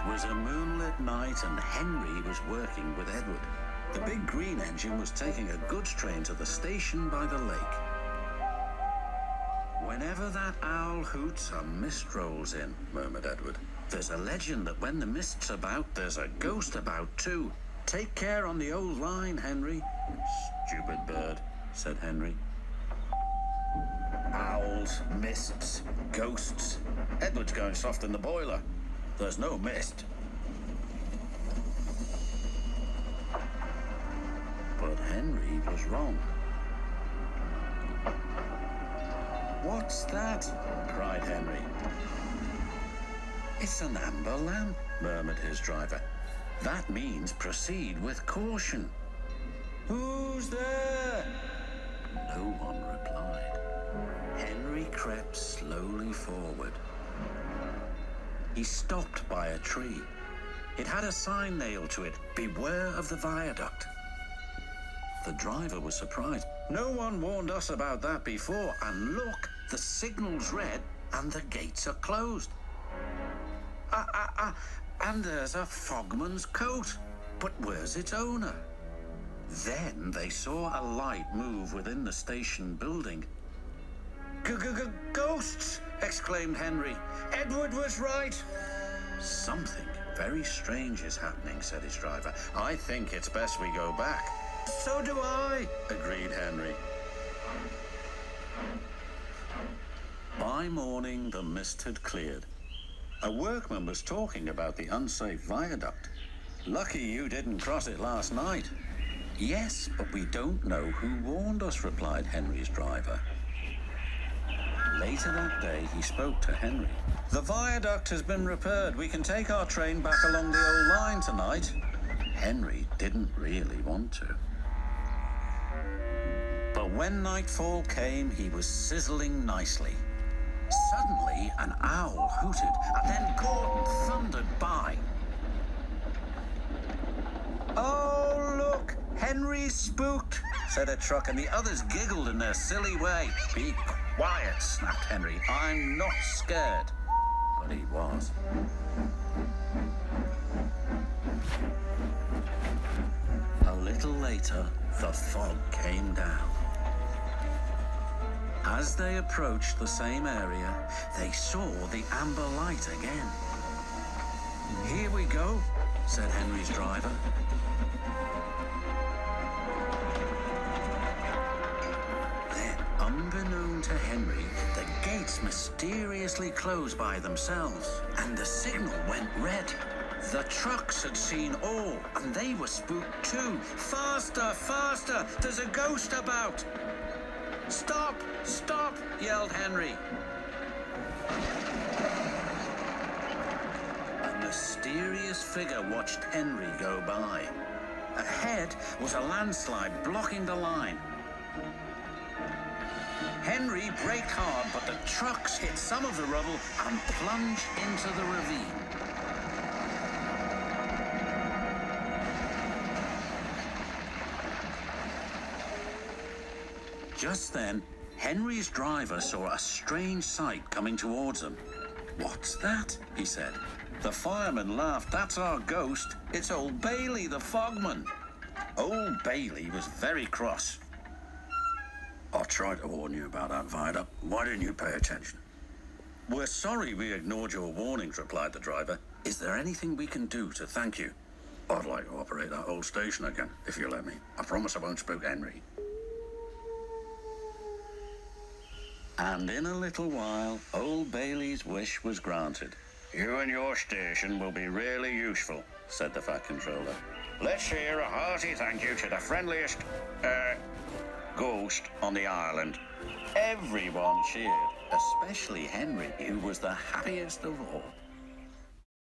It was a moonlit night and Henry was working with Edward. The big green engine was taking a goods train to the station by the lake. Whenever that owl hoots, a mist rolls in, murmured Edward. There's a legend that when the mist's about, there's a ghost about too. Take care on the old line, Henry. Stupid bird, said Henry. Owls, mists, ghosts. Edward's going soft in the boiler. There's no mist. But Henry was wrong. What's that? Cried Henry. It's an amber lamp, murmured his driver. That means proceed with caution. Who's there? No one replied. Henry crept slowly forward. He stopped by a tree. It had a sign nailed to it, "Beware of the viaduct." The driver was surprised. No one warned us about that before, and look, the signal's red and the gates are closed. And there's a fogman's coat. But where's its owner? Then they saw a light move within the station building. Ghosts! Exclaimed Henry. Edward was right. Something very strange is happening, said his driver. I think it's best we go back. So do I, agreed Henry. By morning, the mist had cleared. A workman was talking about the unsafe viaduct. Lucky you didn't cross it last night. Yes, but we don't know who warned us, replied Henry's driver. Later that day, he spoke to Henry. The viaduct has been repaired. We can take our train back along the old line tonight. Henry didn't really want to. But when nightfall came, he was sizzling nicely. Suddenly, an owl hooted, and then Gordon thundered by. Oh, look, Henry's spooked, said a truck, and the others giggled in their silly way. Be quiet, snapped Henry. I'm not scared. But he was. A little later, the fog came down. As they approached the same area, they saw the amber light again. Here we go, said Henry's driver. Then, unbeknown to Henry, the gates mysteriously closed by themselves, and the signal went red. The trucks had seen all, and they were spooked too. Faster, faster, there's a ghost about. Stop, stop, yelled Henry. A mysterious figure watched Henry go by. Ahead was a landslide blocking the line. Henry braked hard, but the trucks hit some of the rubble and plunged into the ravine. Just then, Henry's driver saw a strange sight coming towards them. What's that? He said. The fireman laughed. That's our ghost. It's old Bailey, the fogman. Old Bailey was very cross. I tried to warn you about that viaduct. Why didn't you pay attention? We're sorry we ignored your warnings, replied the driver. Is there anything we can do to thank you? I'd like to operate that old station again, if you let me. I promise I won't spook Henry. And in a little while, old Bailey's wish was granted. You and your station will be really useful, said the Fat Controller. Let's hear a hearty thank you to the friendliest, ghost on the island. Everyone cheered, especially Henry, who was the happiest of all.